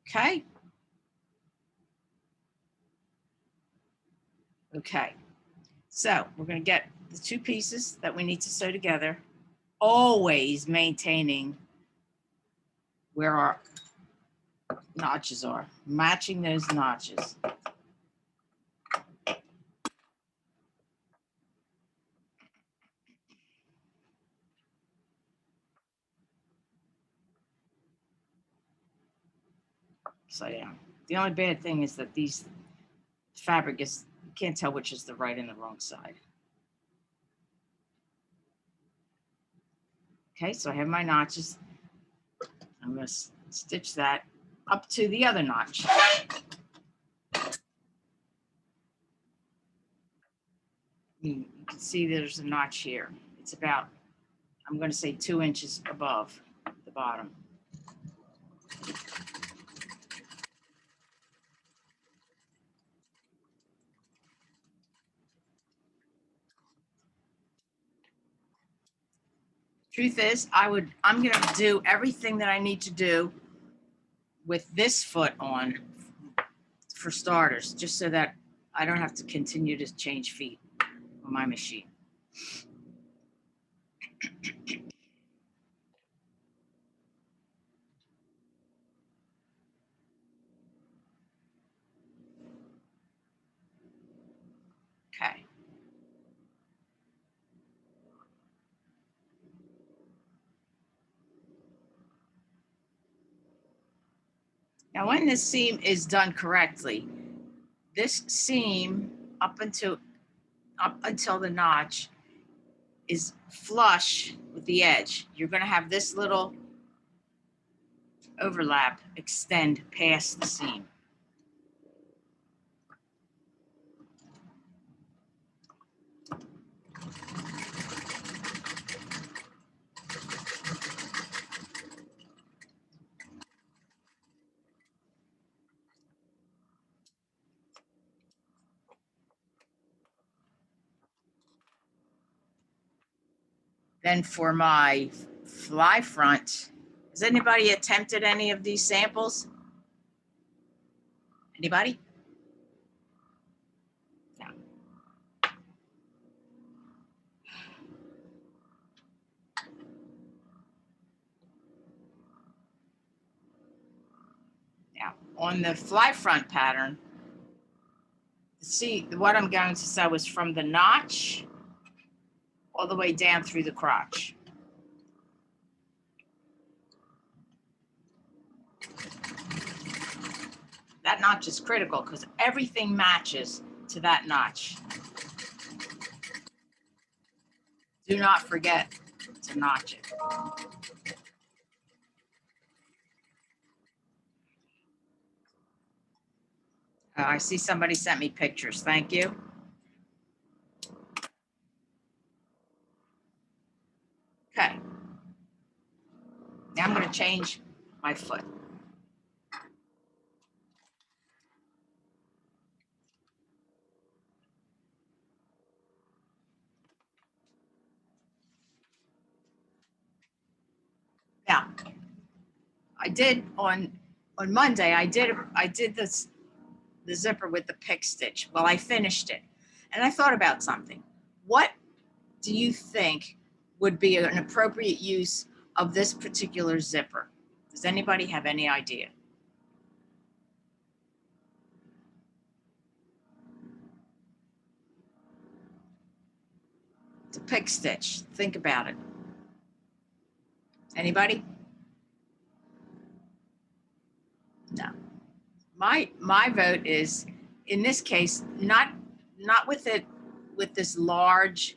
Okay. Okay. So we're going to get the two pieces that we need to sew together, always maintaining where our notches are, matching those notches. So yeah, the only bad thing is that these fabric is, you can't tell which is the right and the wrong side. Okay, so I have my notches. I'm going to stitch that up to the other notch. You can see there's a notch here. It's about, I'm going to say 2 inches above the bottom. Truth is, I'm going to do everything that I need to do with this foot on for starters, just so that I don't have to continue to change feet on my machine. Okay. Now, when this seam is done correctly, this seam up until the notch is flush with the edge. You're going to have this little overlap extend past the seam. Then for my fly front, has anybody attempted any of these samples? Anybody? No. Now, on the fly front pattern, see, what I'm going to sew is from the notch all the way down through the crotch. That notch is critical because everything matches to that notch. Do not forget to notch it. I see somebody sent me pictures. Thank you. Okay. Now I'm going to change my foot. Now, I did on Monday, I did this, the zipper with the pick stitch. Well, I finished it and I thought about something. What do you think would be an appropriate use of this particular zipper? Does anybody have any idea? It's a pick stitch. Think about it. Anybody? No. My vote is, in this case, not with it with this large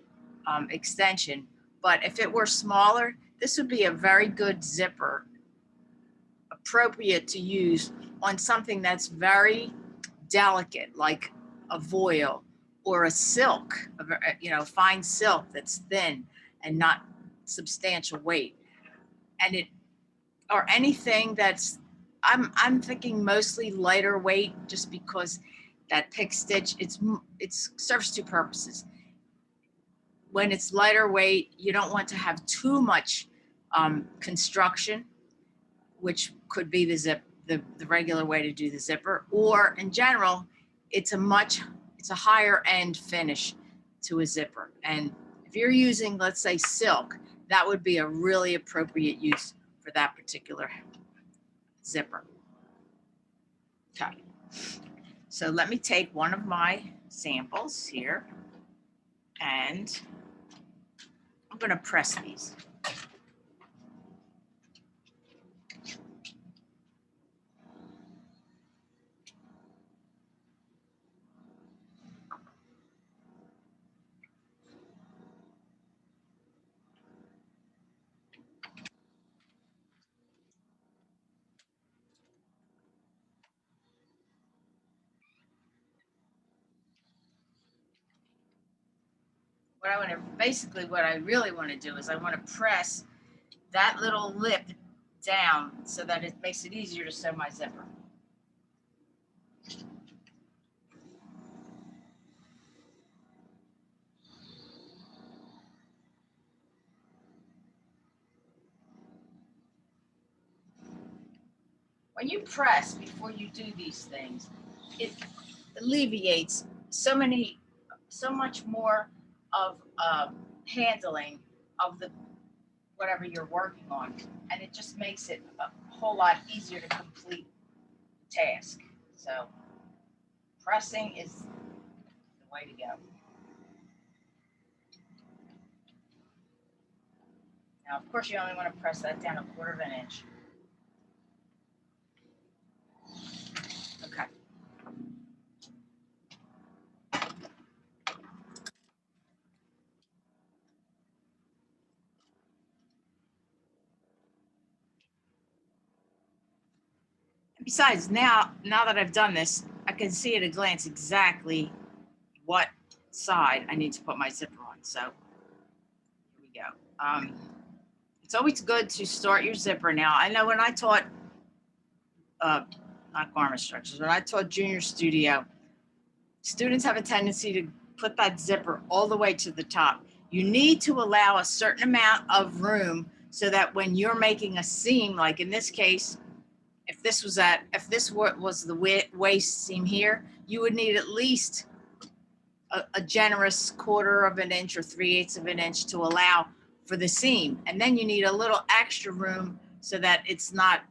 extension, but if it were smaller, this would be a very good zipper, appropriate to use on something that's very delicate, like a voile or a silk, fine silk that's thin and not substantial weight, and it, or anything that's, I'm thinking mostly lighter weight, just because that pick stitch, it serves two purposes. When it's lighter weight, you don't want to have too much construction, which could be the the regular way to do the zipper, or in general, it's a higher end finish to a zipper. And if you're using, let's say, silk, that would be a really appropriate use for that particular zipper. Okay. So let me take one of my samples here, and I'm going to press these. What I really want to do is I want to press that little lip down so that it makes it easier to sew my zipper. When you press before you do these things, it alleviates so much more of handling of the whatever you're working on, and it just makes it a whole lot easier to complete the task. So pressing is the way to go. Now, of course, you only want to press that down 1/4 inch. Okay. Besides, now that I've done this, I can see at a glance exactly what side I need to put my zipper on. So here we go. It's always good to start your zipper. Now, I know when I taught, not garment structures, when I taught junior studio, students have a tendency to put that zipper all the way to the top. You need to allow a certain amount of room so that when you're making a seam, like in this case, if this was the waist seam here, you would need at least a generous 1/4 inch or 3/8 of an inch to allow for the seam. And then you need a little extra room so that it's not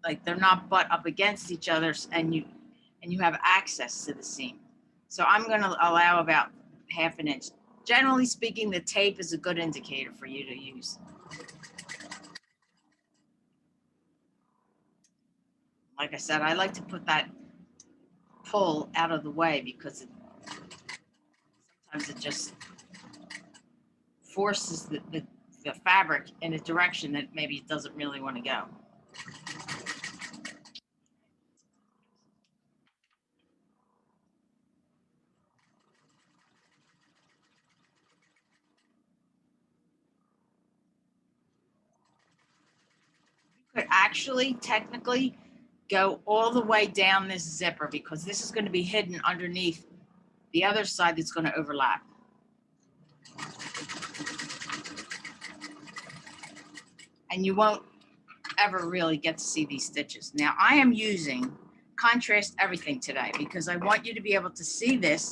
like they're not butt up against each other, and you have access to the seam. So I'm going to allow about 1/2 inch. Generally speaking, the tape is a good indicator for you to use. Like I said, I like to put that pull out of the way because sometimes it just forces the fabric in a direction that maybe it doesn't really want to go. You could actually technically go all the way down this zipper because this is going to be hidden underneath the other side that's going to overlap. And you won't ever really get to see these stitches. Now I am using contrast everything today because I want you to be able to see this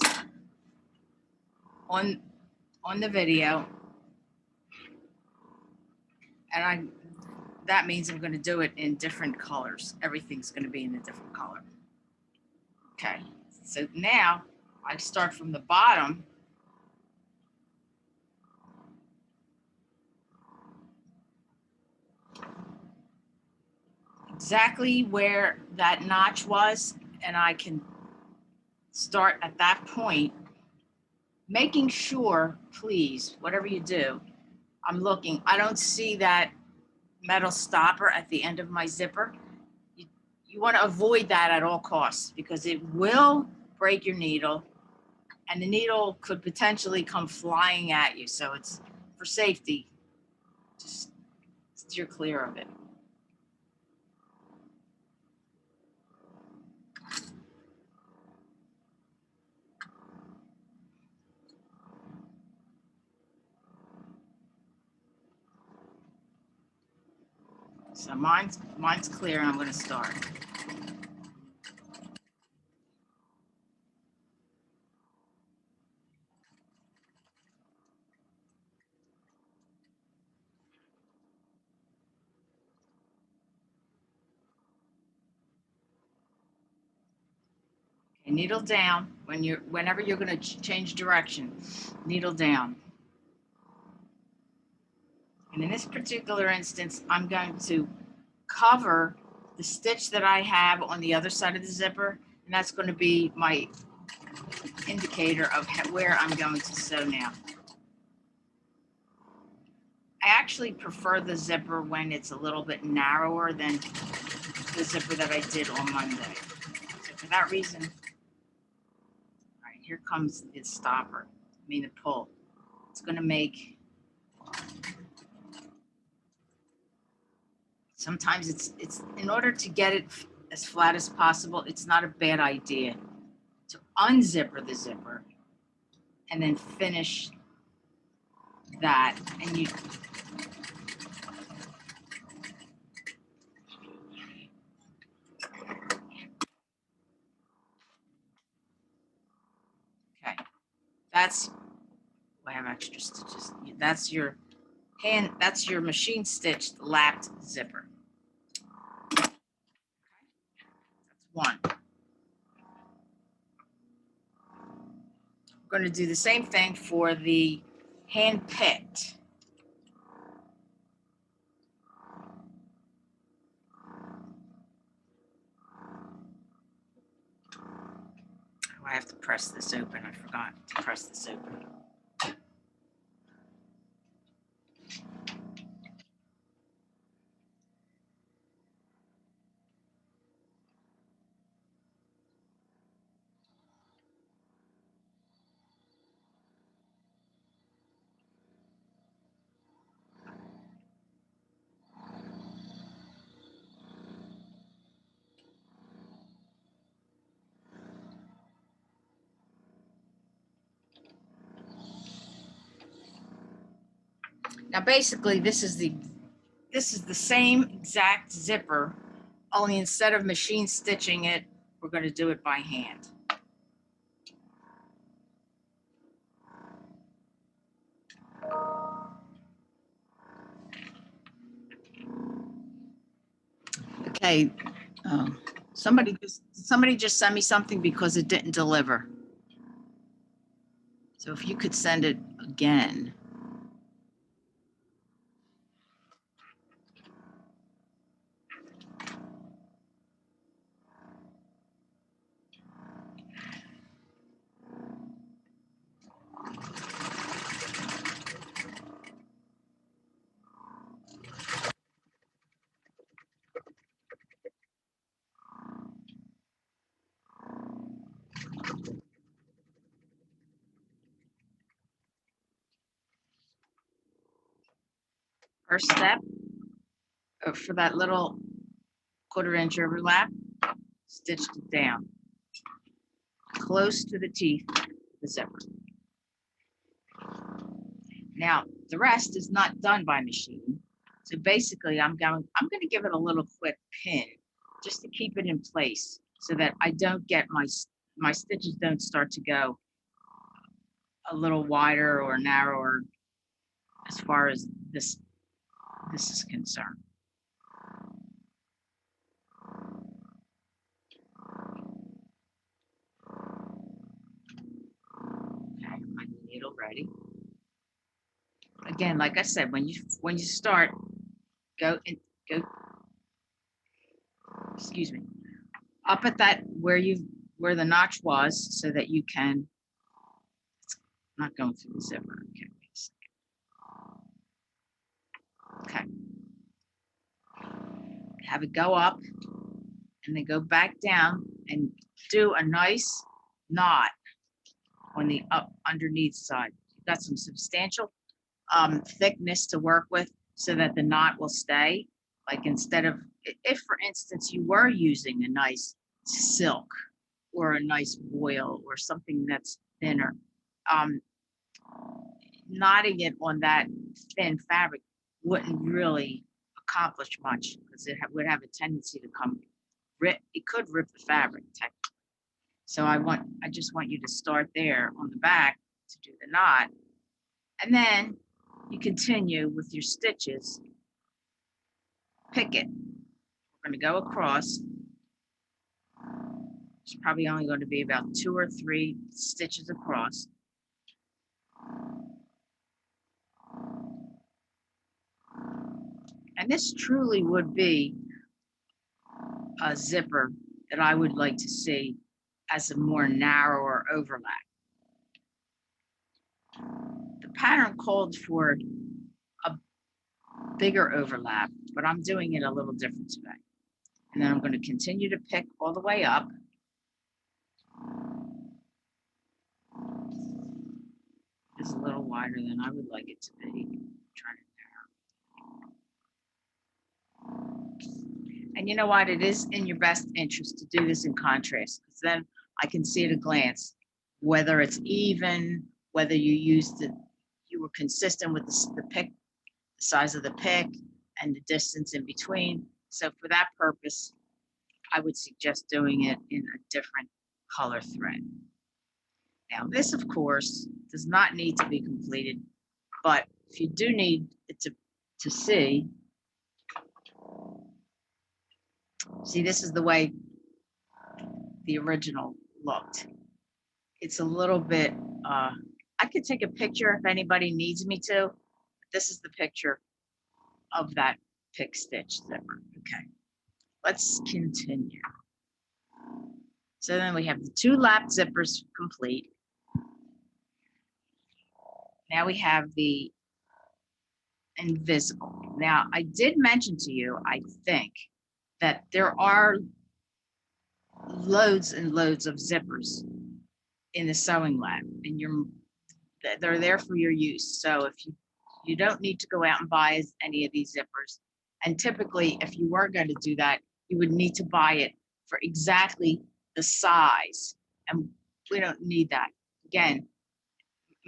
on the video, and that means I'm going to do it in different colors. Everything's going to be in a different color. Okay, so now I start from the bottom. Exactly where that notch was, and I can start at that point, making sure, please, whatever you do, I'm looking, I don't see that metal stopper at the end of my zipper. You want to avoid that at all costs because it will break your needle and the needle could potentially come flying at you. So it's for safety, just steer clear of it. So mine's clear, and I'm going to start. Okay, needle down whenever you're going to change direction. Needle down. And in this particular instance, I'm going to cover the stitch that I have on the other side of the zipper, and that's going to be my indicator of where I'm going to sew now. I actually prefer the zipper when it's a little bit narrower than the zipper that I did on Monday. So for that reason, all right, here comes the stopper, the pull. It's going to make, sometimes it's in order to get it as flat as possible, it's not a bad idea to unzipper the zipper and then finish that. And you, okay, that's, I have extra stitches. That's your that's your machine stitched lapped zipper. That's one. We're going to do the same thing for the hand picked. Oh, I have to press this open. I forgot to press this open. Now basically this is the same exact zipper, only instead of machine stitching it, we're going to do it by hand. Okay, somebody just sent me something because it didn't deliver. So if you could send it again. First step, for that little 1/4 inch overlap, stitched it down close to the teeth of the zipper. Now the rest is not done by machine. So basically I'm going to give it a little quick pin just to keep it in place so that I don't get my stitches don't start to go a little wider or narrower as far as this is concerned. Okay, my needle ready. Again, like I said, when you start, go, excuse me, up at that where the notch was, so that you can, it's not going through the zipper. Okay. Have it go up and then go back down and do a nice knot on the underneath side. You've got some substantial thickness to work with so that the knot will stay. Like instead of, if for instance you were using a nice silk or a nice voile or something that's thinner, knotting it on that thin fabric wouldn't really accomplish much because would have a tendency to come rip. It could rip the fabric technically. So I just want you to start there on the back to do the knot, and then you continue with your stitches. Pick it. We're going to go across. It's probably only going to be about 2 or 3 stitches across. And this truly would be a zipper that I would like to see as a more narrower overlap. The pattern called for a bigger overlap, but I'm doing it a little different today. And then I'm going to continue to pick all the way up. It's a little wider than I would like it to be. I'm trying to narrow. And you know what? It is in your best interest to do this in contrast, because then I can see at a glance whether it's even, whether you were consistent with the pick, the size of the pick, and the distance in between. So for that purpose, I would suggest doing it in a different color thread. Now, this, of course, does not need to be completed, but if you do need it to see, this is the way the original looked. It's a little bit, I could take a picture if anybody needs me to, but this is the picture of that pick stitch zipper. Okay, let's continue. So then we have the 2 lap zippers complete. Now we have the invisible. Now, I did mention to you, I think, that there are loads and loads of zippers in the sewing lab, and they're there for your use. So if you don't need to go out and buy any of these zippers, and typically if you were going to do that, you would need to buy it for exactly the size, and we don't need that. Again,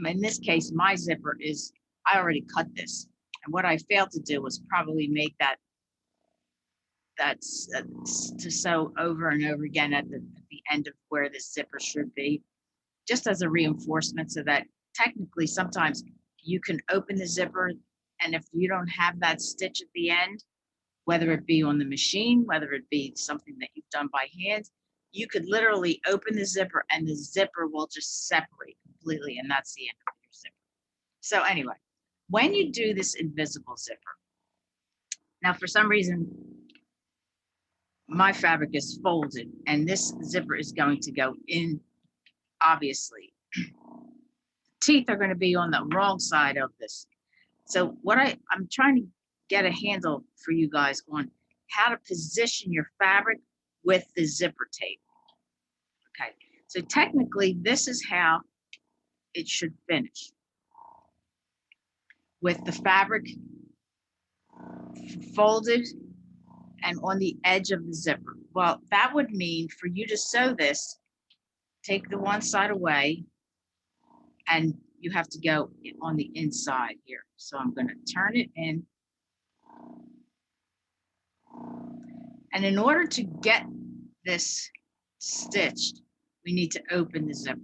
in this case, my zipper is, I already cut this, and what I failed to do was probably make that's to sew over and over again at the end of where this zipper should be, just as a reinforcement, so that technically sometimes you can open the zipper, and if you don't have that stitch at the end, whether it be on the machine, whether it be something that you've done by hand, you could literally open the zipper and the zipper will just separate completely, and that's the end of your zipper. So anyway, when you do this invisible zipper, now for some reason, my fabric is folded, and this zipper is going to go in, obviously. The teeth are going to be on the wrong side of this. So what I'm trying to get a handle for you guys on how to position your fabric with the zipper tape. Okay, so technically this is how it should finish, with the fabric folded and on the edge of the zipper. Well, that would mean for you to sew this, take the one side away, and you have to go on the inside here. So I'm going to turn it in. And in order to get this stitched, we need to open the zipper.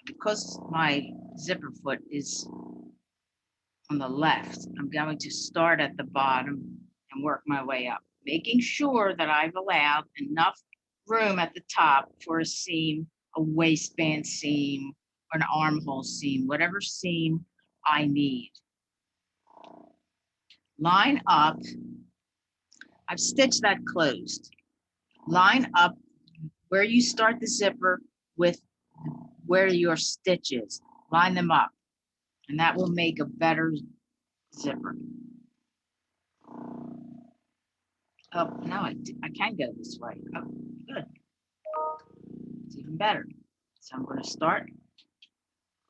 Because my zipper foot is on the left, I'm going to start at the bottom and work my way up, making sure that I've allowed enough room at the top for a seam, a waistband seam, or an armhole seam, whatever seam I need. Line up. I've stitched that closed. Line up where you start the zipper with where your stitch is. Line them up, and that will make a better zipper. Oh, now I can go this way. Oh, good. It's even better. So I'm going to start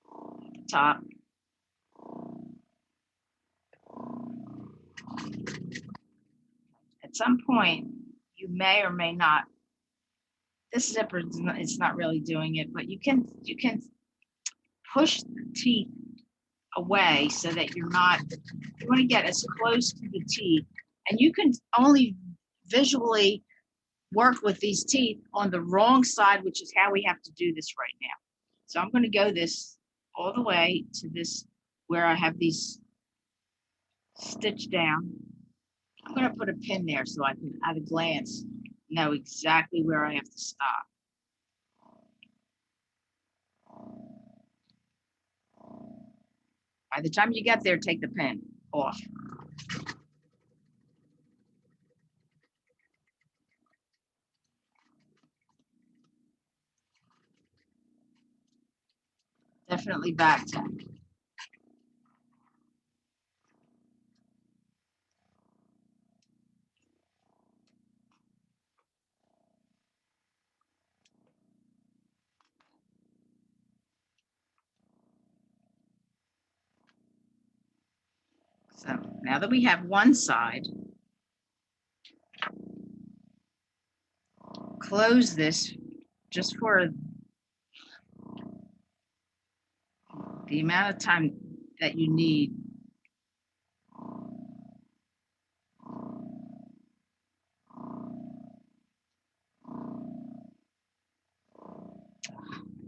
at the top. At some point, you may or may not this zipper, it's not really doing it, but you can push the teeth away so that you want to get as close to the teeth, and you can only visually work with these teeth on the wrong side, which is how we have to do this right now. So I'm going to go this all the way to this where I have these stitched down. I'm going to put a pin there so I can, at a glance, know exactly where I have to stop. By the time you get there, take the pin off. Definitely back tack. So now that we have one side, close this just for the amount of time that you need.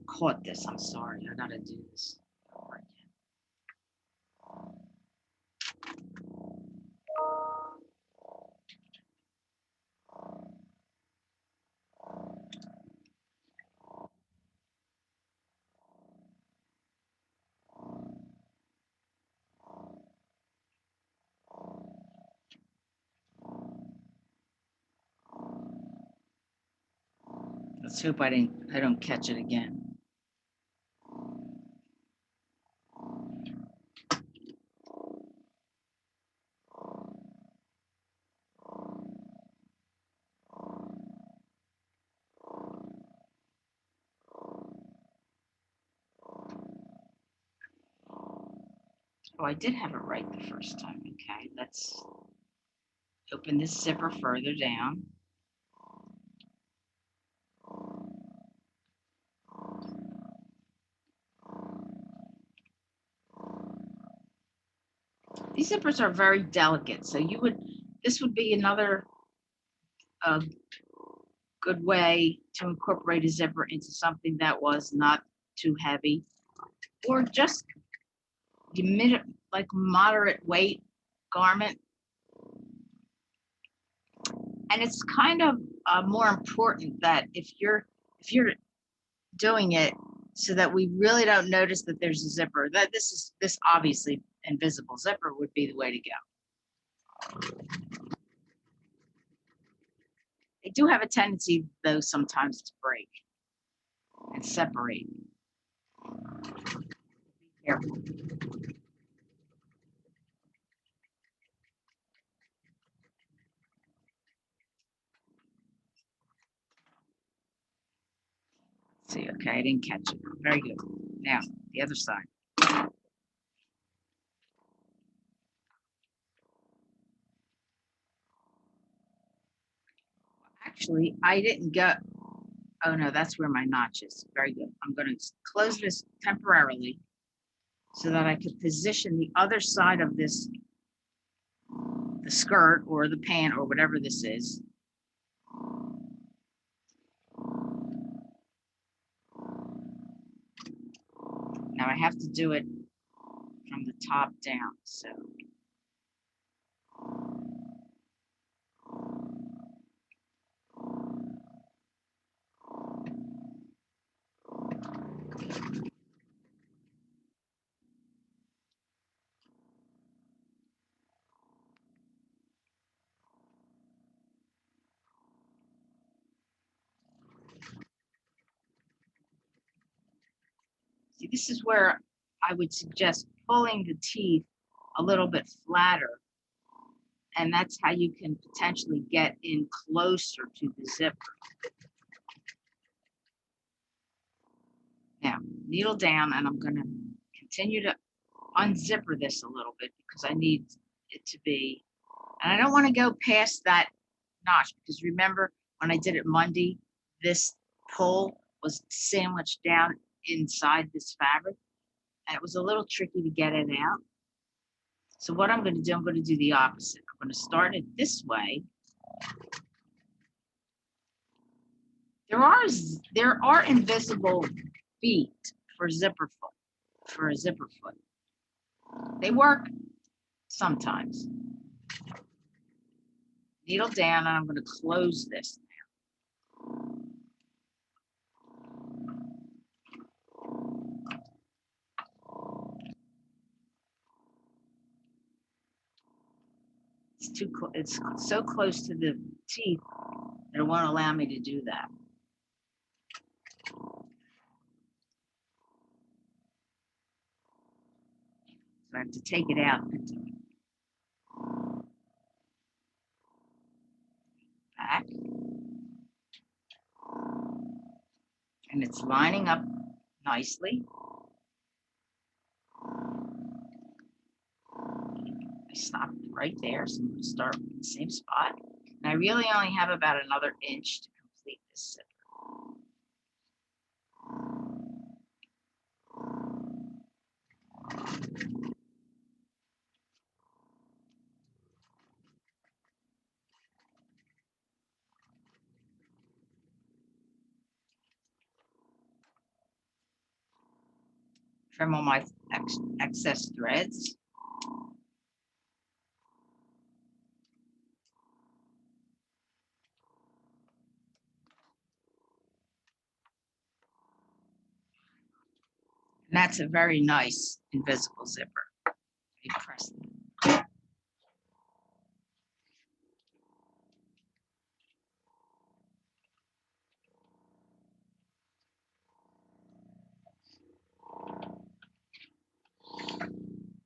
Caught this, I'm sorry, I gotta do this over again. Let's hope I don't catch it again. Oh, I did have it right the first time. Okay, let's open this zipper further down. These zippers are very delicate, so this would be another good way to incorporate a zipper into something that was not too heavy, or just like moderate weight garment. And it's kind of more important that if you're doing it so that we really don't notice that there's a zipper, that this obviously invisible zipper would be the way to go. They do have a tendency, though, sometimes to break and separate. Be careful. See, okay, I didn't catch it. Very good. Now, the other side. Actually, I didn't go. Oh no, that's where my notch is. Very good. I'm going to close this temporarily so that I could position the other side of this, the skirt or the pant or whatever this is. Now I have to do it from the top down. So see, this is where I would suggest pulling the teeth a little bit flatter. And that's how you can potentially get in closer to the zipper. Now, needle down, and I'm going to continue to unzipper this a little bit because I need it to be, and I don't want to go past that notch because remember when I did it Monday, this pull was sandwiched down inside this fabric, and it was a little tricky to get it out. So what I'm going to do, I'm going to do the opposite. I'm going to start it this way. There are invisible feet for a zipper foot. They work sometimes. Needle down, and I'm going to close this now. It's so close to the teeth that it won't allow me to do that. So I have to take it out and do it. Back. And it's lining up nicely. I stopped right there, so I'm going to start with the same spot. And I really only have about another inch to complete this zipper. Trim all my excess threads. And that's a very nice invisible zipper. You press it.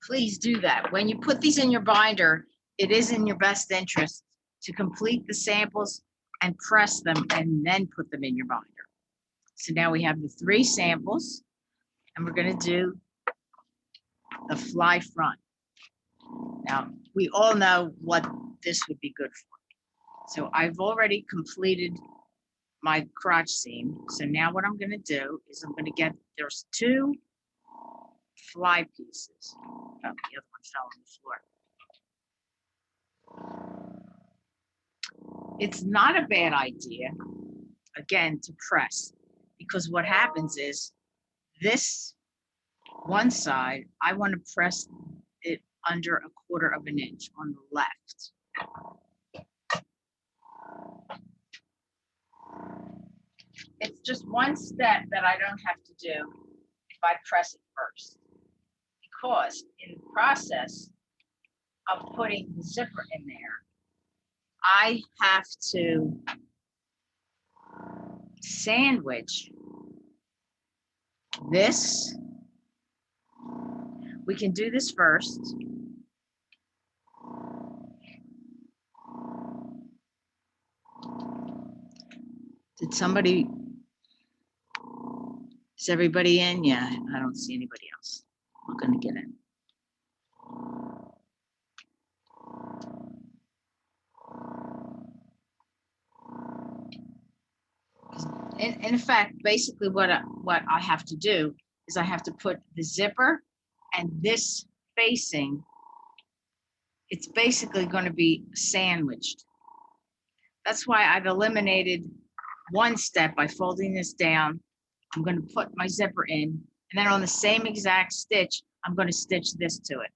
Please do that. When you put these in your binder, it is in your best interest to complete the samples and press them and then put them in your binder. So now we have the 3 samples, and we're going to do the fly front. Now, we all know what this would be good for. So I've already completed my crotch seam. So now what I'm going to do is I'm going to get, there's 2 fly pieces. Oh, the other one fell on the floor. It's not a bad idea, again, to press, because what happens is this one side, I want to press it under 1/4 of an inch on the left. It's just one step that I don't have to do if I press it first, because in the process of putting the zipper in there, I have to sandwich this. We can do this first. Is everybody in? Yeah, I don't see anybody else. I'm going to get in. In fact, basically what I have to do is I have to put the zipper and this facing, it's basically going to be sandwiched. That's why I've eliminated one step by folding this down. I'm going to put my zipper in, and then on the same exact stitch, I'm going to stitch this to it.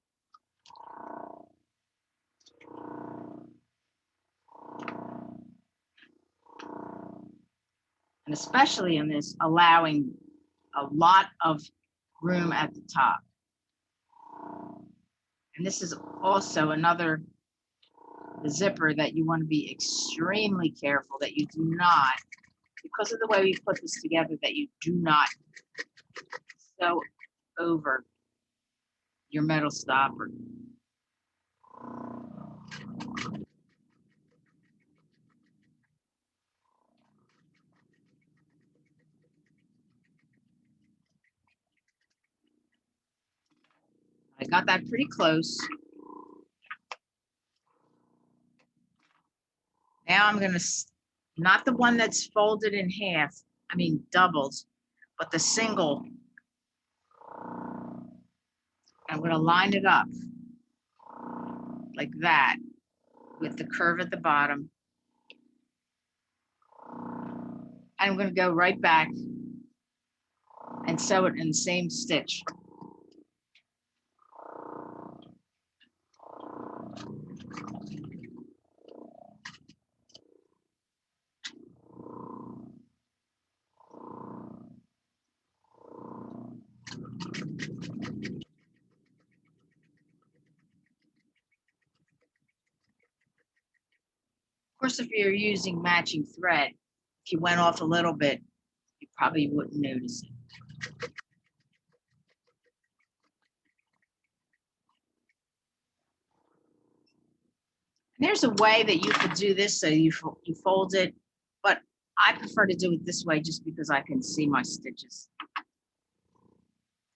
And especially in this, allowing a lot of room at the top. And this is also another zipper that you want to be extremely careful that you do not, because of the way we put this together, that you do not sew over your metal stopper. I got that pretty close. Now I'm going to, not the one that's folded in half, I mean doubled, but the single, I'm going to line it up like that with the curve at the bottom. I'm going to go right back and sew it in the same stitch. Of course, if you're using matching thread, if you went off a little bit, you probably wouldn't notice it. And there's a way that you could do this so you fold it, but I prefer to do it this way just because I can see my stitches.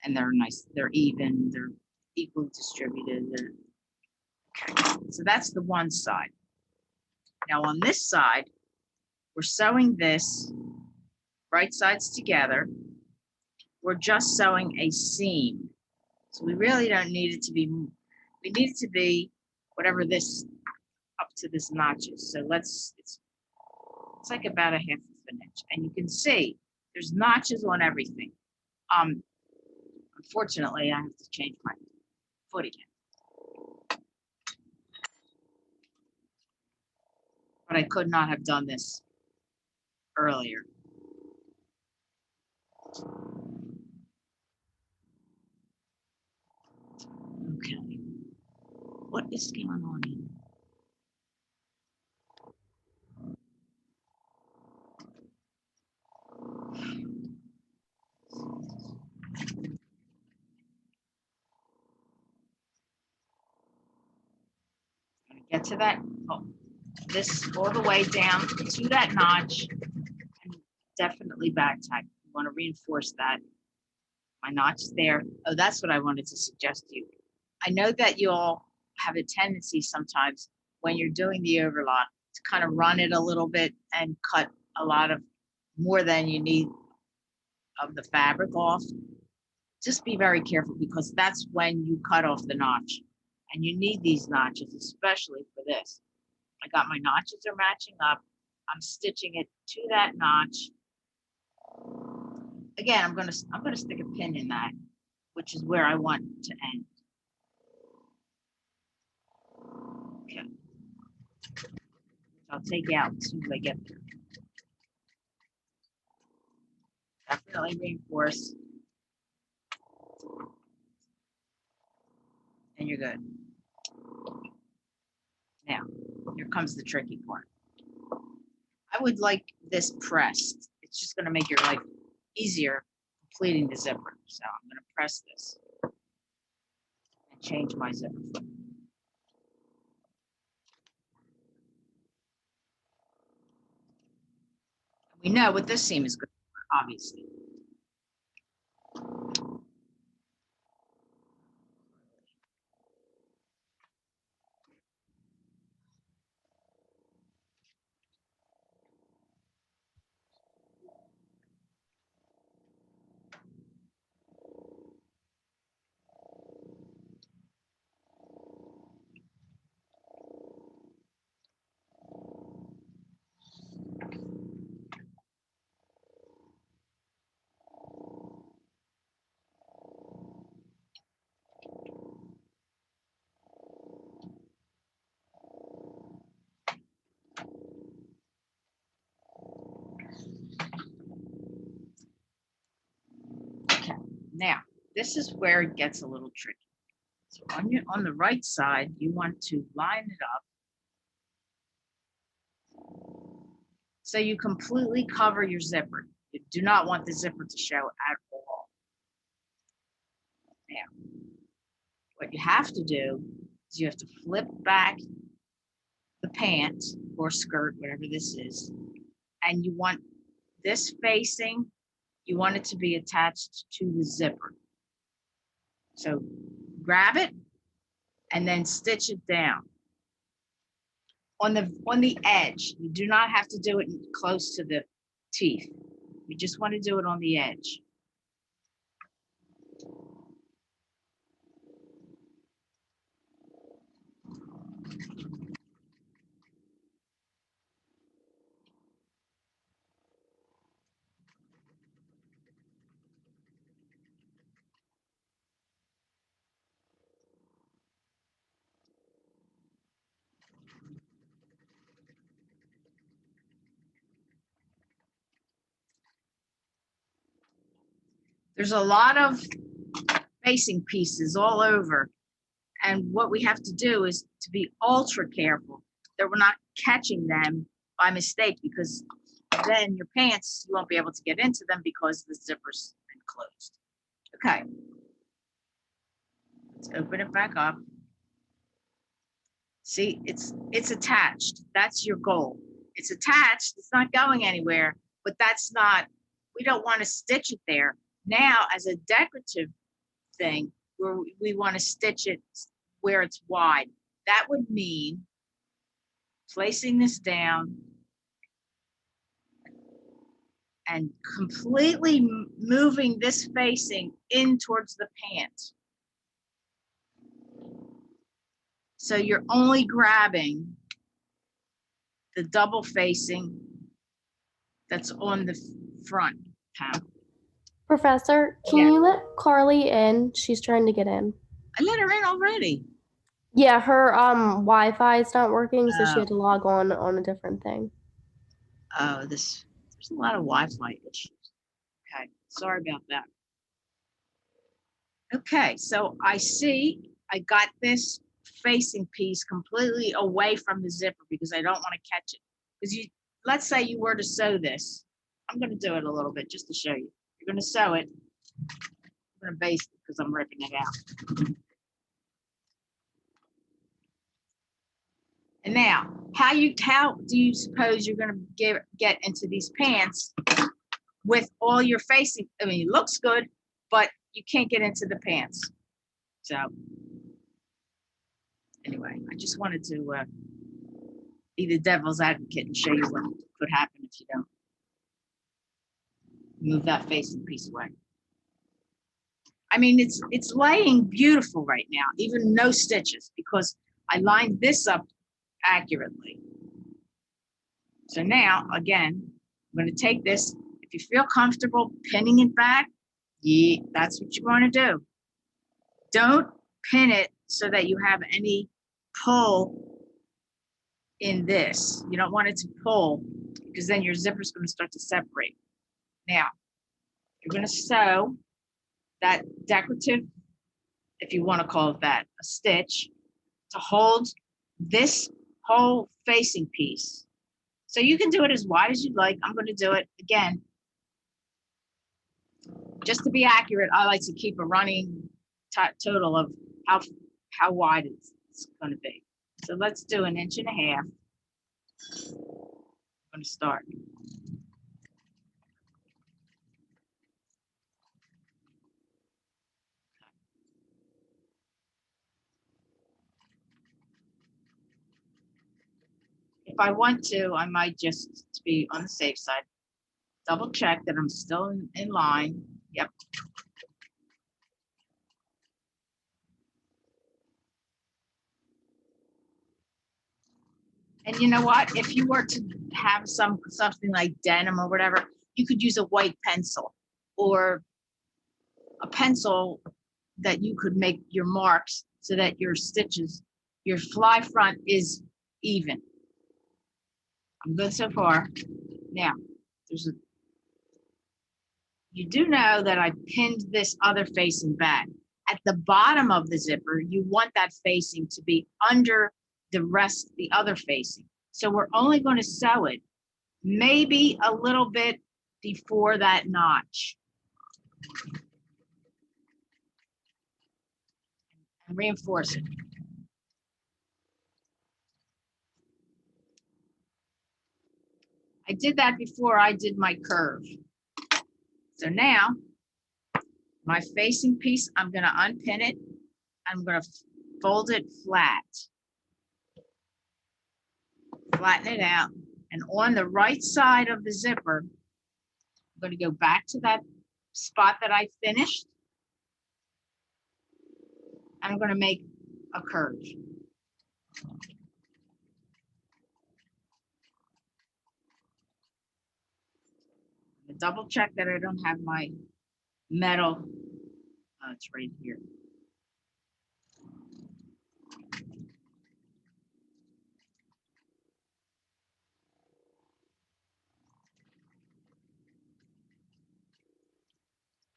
And they're nice, they're even, they're equally distributed. Okay. So that's the one side. Now on this side, we're sewing this right sides together. We're just sewing a seam. So we really don't need it to be, we need it to be whatever this, up to this notches. So it's like about a half of an inch. And you can see there's notches on everything. Unfortunately, I have to change my foot again. But I could not have done this earlier. Okay. What is going on here? Get to that, this all the way down to that notch, and definitely back tack. You want to reinforce that. My notch is there. Oh, that's what I wanted to suggest to you. I know that you all have a tendency sometimes when you're doing the overlock to kind of run it a little bit and cut a lot of more than you need of the fabric off. Just be very careful because that's when you cut off the notch. And you need these notches, especially for this. I got my notches are matching up. I'm stitching it to that notch. Again, I'm gonna stick a pin in that, which is where I want to end. Okay. I'll take out as soon as I get there. Definitely reinforce. And you're good. Now, here comes the tricky part. I would like this pressed. It's just going to make your life easier completing the zipper. So I'm going to press this and change my zipper. We know what this seam is good for, obviously. Okay, now this is where it gets a little tricky. So on the right side, you want to line it up so you completely cover your zipper. You do not want the zipper to show at all. Now, what you have to do is you have to flip back the pant or skirt, whatever this is, and you want this facing, you want it to be attached to the zipper. So grab it and then stitch it down. On the edge, you do not have to do it close to the teeth. We just want to do it on the edge. There's a lot of facing pieces all over. And what we have to do is to be ultra careful that we're not catching them by mistake, because then your pants, you won't be able to get into them because the zipper's been closed. Okay. Let's open it back up. See, it's attached. That's your goal. It's attached. It's not going anywhere, but that's not, we don't want to stitch it there. Now, as a decorative thing, where we want to stitch it where it's wide. That would mean placing this down and completely moving this facing in towards the pant. So you're only grabbing the double facing that's on the front panel. Professor, can Yeah. you let Carly in? She's trying to get in. I let her in already. Yeah, her Wi-Fi is not working, so she Oh. had to log on a different thing. Oh, there's a lot of Wi-Fi issues. Okay, sorry about that. Okay, so I see I got this facing piece completely away from the zipper because I don't want to catch it. Because you, let's say you were to sew this. I'm going to do it a little bit just to show you. You're going to sew it. I'm going to baste it because I'm ripping it out. And now, how do you suppose you're going to get into these pants with all your facing? I mean, it looks good, but you can't get into the pants. So anyway, I just wanted to be the devil's advocate and show you what could happen if you don't move that facing piece away. I mean, it's laying beautiful right now, even no stitches, because I lined this up accurately. So now, again, I'm going to take this. If you feel comfortable pinning it back, yeah, that's what you want to do. Don't pin it so that you have any pull in this. You don't want it to pull because then your zipper is going to start to separate. Now, you're going to sew that decorative, if you want to call it that, a stitch, to hold this whole facing piece. So you can do it as wide as you'd like. I'm going to do it again. Just to be accurate, I like to keep a running total of how wide it's going to be. So let's do 1.5 inches. I'm going to start. If I want to, I might just, to be on the safe side, double check that I'm still in line. Yep. And you know what? If you were to have something like denim or whatever, you could use a white pencil or a pencil that you could make your marks so that your stitches, your fly front is even. I'm good so far. Now, you do know that I pinned this other facing back. At the bottom of the zipper, you want that facing to be under the other facing. So we're only going to sew it maybe a little bit before that notch. And reinforce it. I did that before I did my curve. So now, my facing piece, I'm going to unpin it. I'm going to fold it flat. Flatten it out. And on the right side of the zipper, I'm going to go back to that spot that I finished. And I'm going to make a curve. Double check that I don't have my metal. It's right here.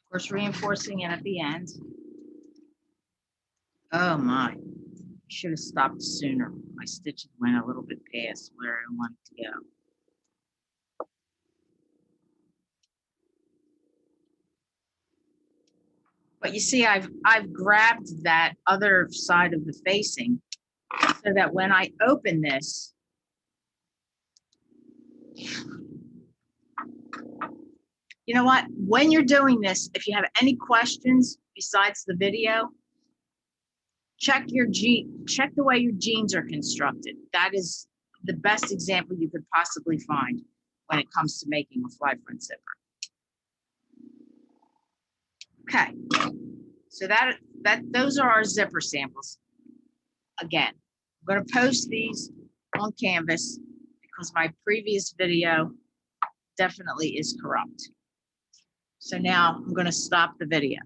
Of course, reinforcing it at the end. Oh my, should have stopped sooner. My stitches went a little bit past where I wanted to go. But you see, I've grabbed that other side of the facing so that when I open this, you know what? When you're doing this, if you have any questions besides the video, check the way your jeans are constructed. That is the best example you could possibly find when it comes to making a fly front zipper. Okay, so those are our zipper samples. Again, I'm going to post these on Canvas because my previous video definitely is corrupt. So now I'm going to stop the video.